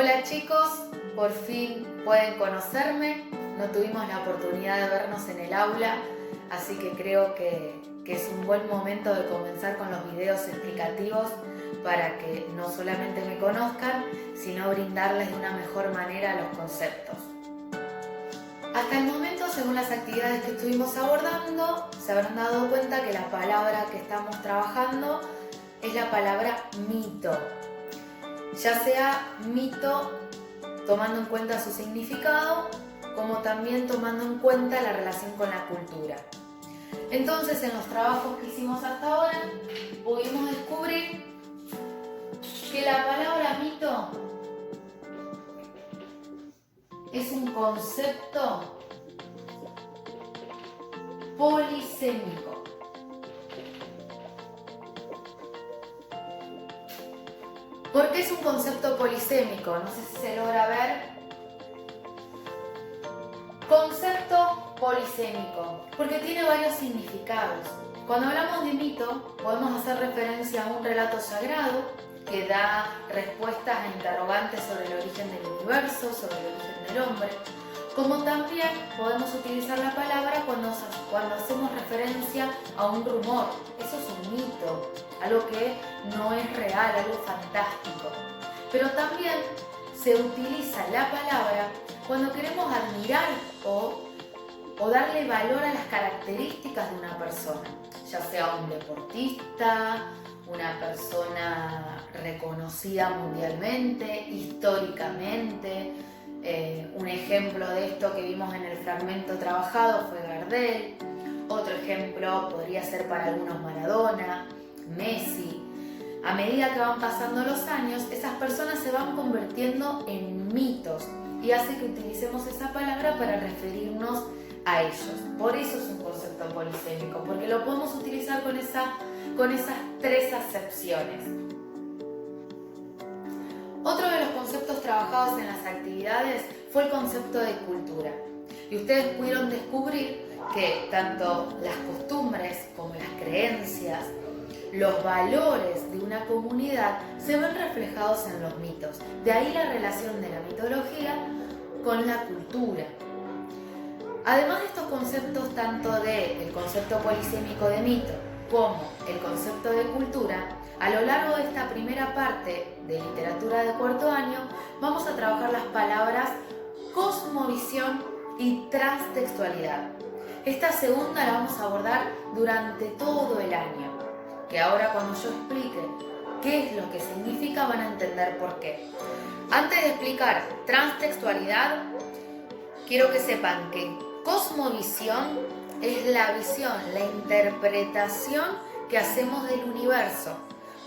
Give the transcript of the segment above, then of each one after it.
Hola chicos, por fin pueden conocerme. No tuvimos la oportunidad de vernos en el aula, así que creo que es un buen momento de comenzar con los videos explicativos para que no solamente me conozcan, sino brindarles de una mejor manera los conceptos. Hasta el momento, según las actividades que estuvimos abordando, se habrán dado cuenta que la palabra que estamos trabajando es la palabra mito. Ya sea mito tomando en cuenta su significado, como también tomando en cuenta la relación con la cultura. Entonces, en los trabajos que hicimos hasta ahora, pudimos descubrir que la palabra mito es un concepto polisémico. ¿Por qué es un concepto polisémico? No sé si se logra ver. Concepto polisémico, porque tiene varios significados. Cuando hablamos de mito, podemos hacer referencia a un relato sagrado que da respuestas a interrogantes sobre el origen del universo, sobre el origen del hombre, como también podemos utilizar la palabra cuando hacemos referencia a un rumor. Eso es un mito, algo que no es real, algo fantástico. Pero también se utiliza la palabra cuando queremos admirar o darle valor a las características de una persona, ya sea un deportista, una persona reconocida mundialmente, históricamente. Un ejemplo de esto que vimos en el fragmento trabajado fue Gardel. Otro ejemplo podría ser para algunos Maradona, Messi. A medida que van pasando los años, esas personas se van convirtiendo en mitos y hace que utilicemos esa palabra para referirnos a ellos. Por eso es un concepto polisémico, porque lo podemos utilizar con esas tres acepciones. Otro de los conceptos trabajados en las actividades fue el concepto de cultura. Y ustedes pudieron descubrir que tanto las costumbres como las creencias, los valores de una comunidad se ven reflejados en los mitos. De ahí la relación de la mitología con la cultura. Además de estos conceptos, tanto del concepto polisémico de mito como el concepto de cultura, a lo largo de esta primera parte de literatura de cuarto año vamos a trabajar las palabras cosmovisión y transtextualidad. Esta segunda la vamos a abordar durante todo el año, que ahora cuando yo explique qué es lo que significa van a entender por qué. Antes de explicar transtextualidad, quiero que sepan que cosmovisión es la visión, la interpretación que hacemos del universo.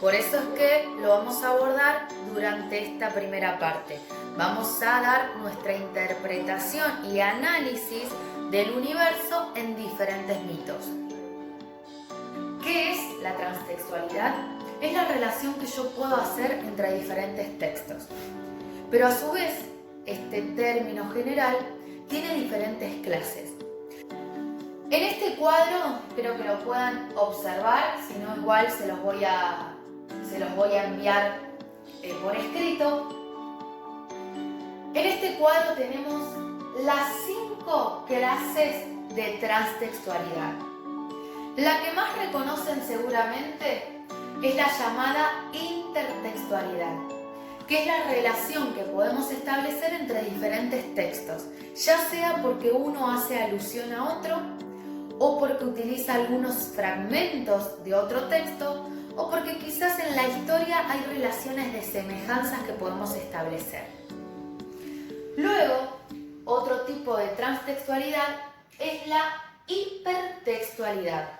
Por eso es que lo vamos a abordar durante esta primera parte. Vamos a dar nuestra interpretación y análisis del universo en diferentes mitos. ¿Qué es la transtextualidad? Es la relación que yo puedo hacer entre diferentes textos. Pero a su vez, este término general tiene diferentes clases. En este cuadro, espero que lo puedan observar, si no igual se los voy a enviar por escrito. En este cuadro tenemos las 5 clases de transtextualidad. La que más reconocen seguramente es la llamada intertextualidad, que es la relación que podemos establecer entre diferentes textos, ya sea porque uno hace alusión a otro, o porque utiliza algunos fragmentos de otro texto, o porque quizás en la historia hay relaciones de semejanzas que podemos establecer. Luego, otro tipo de transtextualidad es la hipertextualidad.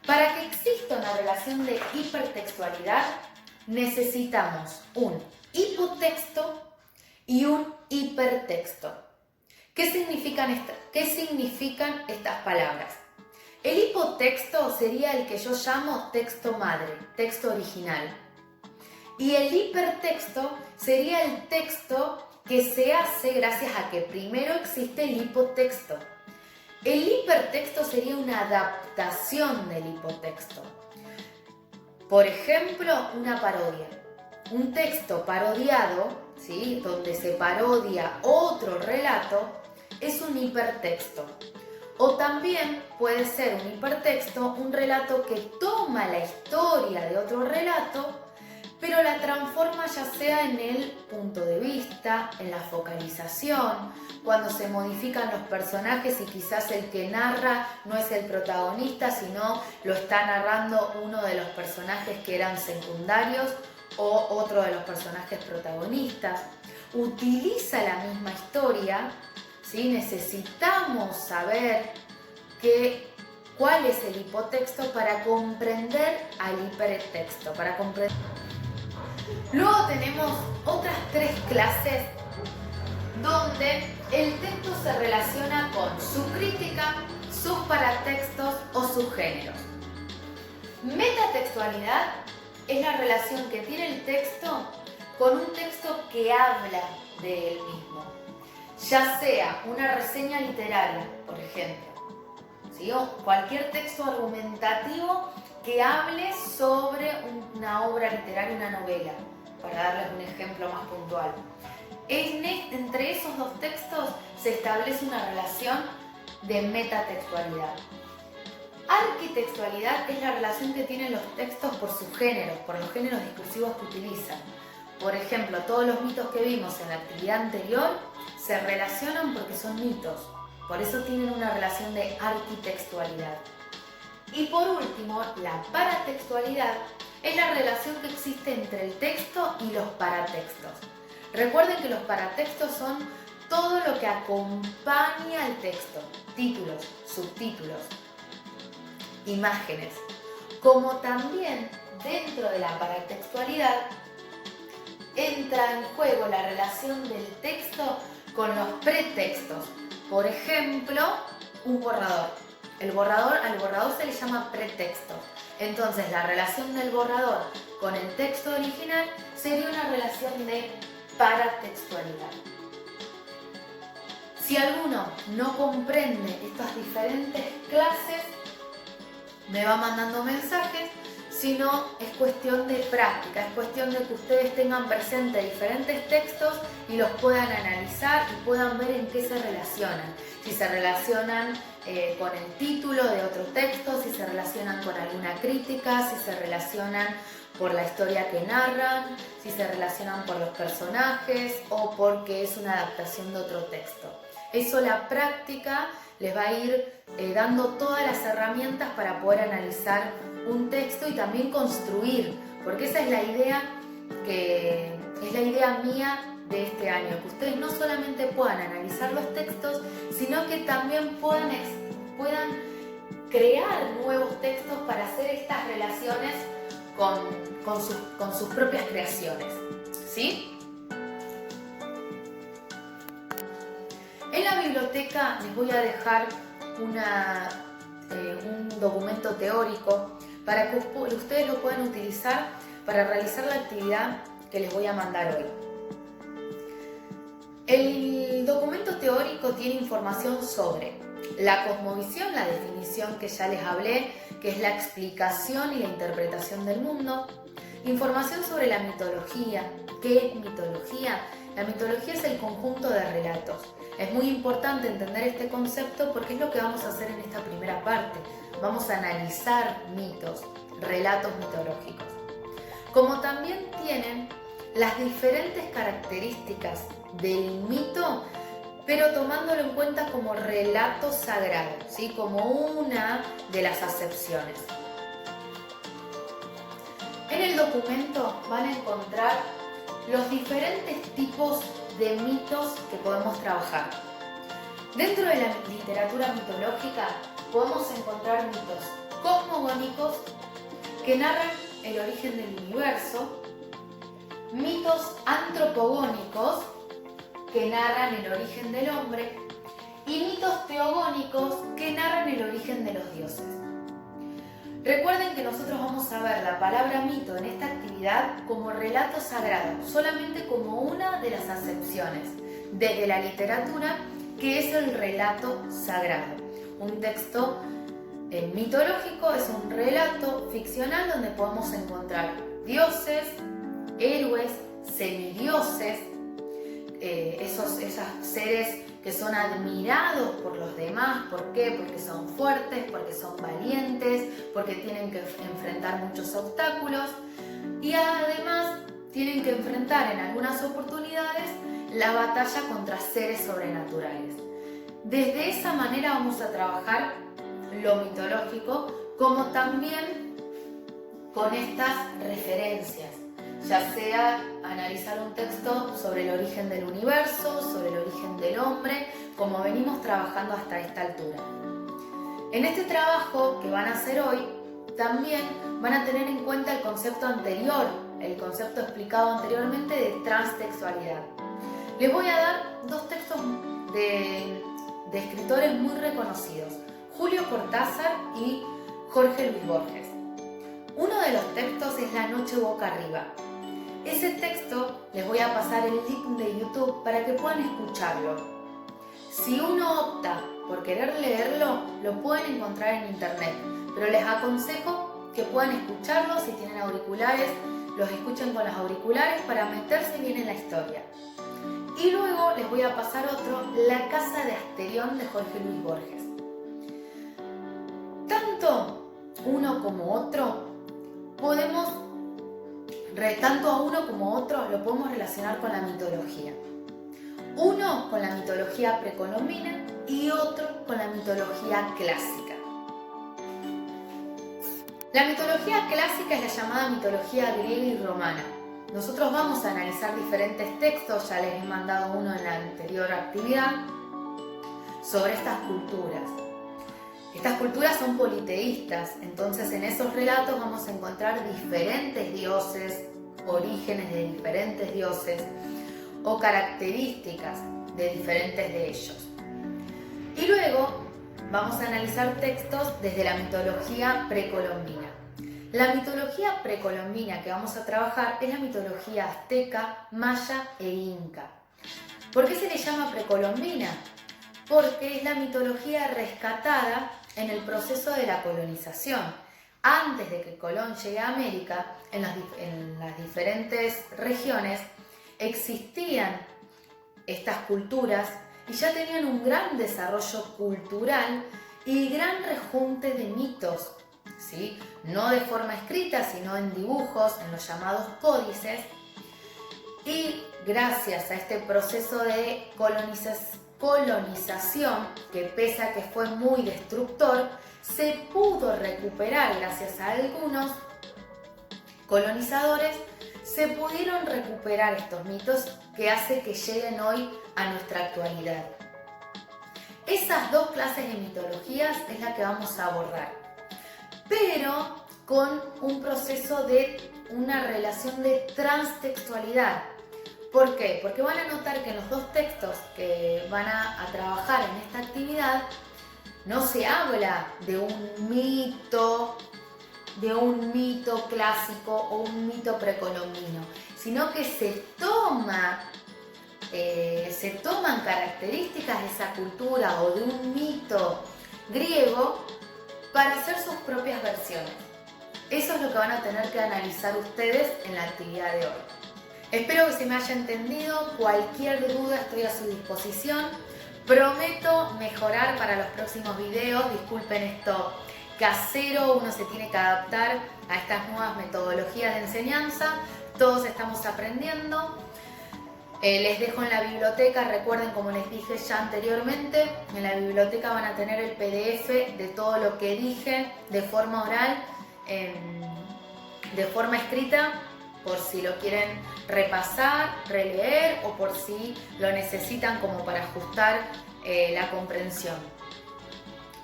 Para que exista una relación de hipertextualidad, necesitamos un hipotexto y un hipertexto. ¿Qué significan estas palabras? El hipotexto sería el que yo llamo texto madre, texto original. Y el hipertexto sería el texto que se hace gracias a que primero existe el hipotexto. El hipertexto sería una adaptación del hipotexto. Por ejemplo, una parodia. un texto parodiado, ¿sí?, donde se parodia otro relato, es un hipertexto. O también puede ser un hipertexto, un relato que toma la historia de otro relato, pero la transforma ya sea en el punto de vista, en la focalización, cuando se modifican los personajes y quizás el que narra no es el protagonista, sino lo está narrando uno de los personajes que eran secundarios o otro de los personajes protagonistas. Utiliza la misma historia, ¿sí? Necesitamos saber cuál es el hipotexto para comprender al hipertexto, para comprender. Luego tenemos otras 3 clases donde el texto se relaciona con su crítica, sus paratextos o sus géneros. Metatextualidad es la relación que tiene el texto con un texto que habla de él mismo, ya sea una reseña literaria, por ejemplo, ¿sí?, o cualquier texto argumentativo que hable sobre una obra literaria, una novela, para darles un ejemplo más puntual. Entre esos 2 textos se establece una relación de metatextualidad. Arquitextualidad es la relación que tienen los textos por sus géneros, por los géneros discursivos que utilizan. Por ejemplo, todos los mitos que vimos en la actividad anterior se relacionan porque son mitos, por eso tienen una relación de arquitextualidad. Y por último, la paratextualidad es la relación que existe entre el texto y los paratextos. Recuerden que los paratextos son todo lo que acompaña al texto: títulos, subtítulos, imágenes. Como también dentro de la paratextualidad entra en juego la relación del texto con los pretextos. Por ejemplo, un borrador. Al borrador se le llama pretexto. Entonces, la relación del borrador con el texto original sería una relación de paratextualidad. Si alguno no comprende estas diferentes clases, me va mandando mensajes, sino es cuestión de práctica, es cuestión de que ustedes tengan presente diferentes textos y los puedan analizar y puedan ver en qué se relacionan. Si se relacionan con el título de otro texto, si se relacionan con alguna crítica, si se relacionan por la historia que narran, si se relacionan por los personajes o porque es una adaptación de otro texto. Eso, la práctica les va a ir dando todas las herramientas para poder analizar un texto y también construir, porque esa es la idea mía de este año, que ustedes no solamente puedan analizar los textos, sino que también puedan crear nuevos textos para hacer estas relaciones con sus propias creaciones, ¿sí? En la biblioteca les voy a dejar un documento teórico para que ustedes lo puedan utilizar para realizar la actividad que les voy a mandar hoy. El documento teórico tiene información sobre la cosmovisión, la definición que ya les hablé, que es la explicación y la interpretación del mundo. Información sobre la mitología. ¿Qué es mitología? La mitología es el conjunto de relatos. Es muy importante entender este concepto porque es lo que vamos a hacer en esta primera parte. Vamos a analizar mitos, relatos mitológicos. Como también tienen las diferentes características del mito, pero tomándolo en cuenta como relato sagrado, ¿sí?, como una de las acepciones. En el documento van a encontrar los diferentes tipos de mitos que podemos trabajar. Dentro de la literatura mitológica podemos encontrar mitos cosmogónicos que narran el origen del universo, mitos antropogónicos que narran el origen del hombre y mitos teogónicos que narran el origen de los dioses. Recuerden que nosotros vamos a ver la palabra mito en esta actividad como relato sagrado, solamente como una de las acepciones desde la literatura, que es el relato sagrado. Un texto mitológico es un relato ficcional donde podemos encontrar dioses, héroes, semidioses, esos seres que son admirados por los demás. ¿Por qué? Porque son fuertes, porque son valientes, porque tienen que enfrentar muchos obstáculos y además tienen que enfrentar en algunas oportunidades la batalla contra seres sobrenaturales. Desde esa manera vamos a trabajar lo mitológico, como también con estas referencias, ya sea analizar un texto sobre el origen del universo, sobre el origen del hombre, como venimos trabajando hasta esta altura. En este trabajo que van a hacer hoy, también van a tener en cuenta el concepto anterior, el concepto explicado anteriormente de transtextualidad. Les voy a dar dos textos de escritores muy reconocidos, Julio Cortázar y Jorge Luis Borges. Uno de los textos es La noche boca arriba. Ese texto les voy a pasar el link de YouTube para que puedan escucharlo. Si uno opta por querer leerlo, lo pueden encontrar en internet, pero les aconsejo que puedan escucharlo. Si tienen auriculares, los escuchen con los auriculares para meterse bien en la historia. Y luego les voy a pasar otro, La casa de Asterión de Jorge Luis Borges. Tanto uno como otro tanto a uno como a otro lo podemos relacionar con la mitología. Uno con la mitología precolombina y otro con la mitología clásica. La mitología clásica es la llamada mitología griega y romana. Nosotros vamos a analizar diferentes textos, ya les he mandado uno en la anterior actividad, sobre estas culturas. Estas culturas son politeístas, entonces en esos relatos vamos a encontrar diferentes dioses, orígenes de diferentes dioses o características de diferentes de ellos. Y luego vamos a analizar textos desde la mitología precolombina. La mitología precolombina que vamos a trabajar es la mitología azteca, maya e inca. ¿Por qué se le llama precolombina? Porque es la mitología rescatada en el proceso de la colonización. Antes de que Colón llegue a América, en las diferentes regiones existían estas culturas y ya tenían un gran desarrollo cultural y gran rejunte de mitos, ¿sí? No de forma escrita, sino en dibujos, en los llamados códices. Y gracias a este proceso de colonización, que pese a que fue muy destructor, se pudo recuperar gracias a algunos colonizadores, se pudieron recuperar estos mitos que hace que lleguen hoy a nuestra actualidad. Esas dos clases de mitologías es la que vamos a abordar, pero con un proceso de una relación de transtextualidad. ¿Por qué? Porque van a notar que en los dos textos que van a trabajar en esta actividad no se habla de un mito clásico o un mito precolombino, sino que se toman características de esa cultura o de un mito griego para hacer sus propias versiones. Eso es lo que van a tener que analizar ustedes en la actividad de hoy. Espero que se me haya entendido. Cualquier duda estoy a su disposición. Prometo mejorar para los próximos videos. Disculpen esto casero, uno se tiene que adaptar a estas nuevas metodologías de enseñanza. Todos estamos aprendiendo. Les dejo en la biblioteca, recuerden, como les dije ya anteriormente, en la biblioteca van a tener el PDF de todo lo que dije de forma oral, de forma escrita, por si lo quieren repasar, releer o por si lo necesitan como para ajustar la comprensión.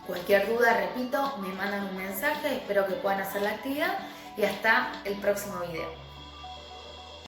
Cualquier duda, repito, me mandan un mensaje, espero que puedan hacer la actividad y hasta el próximo video.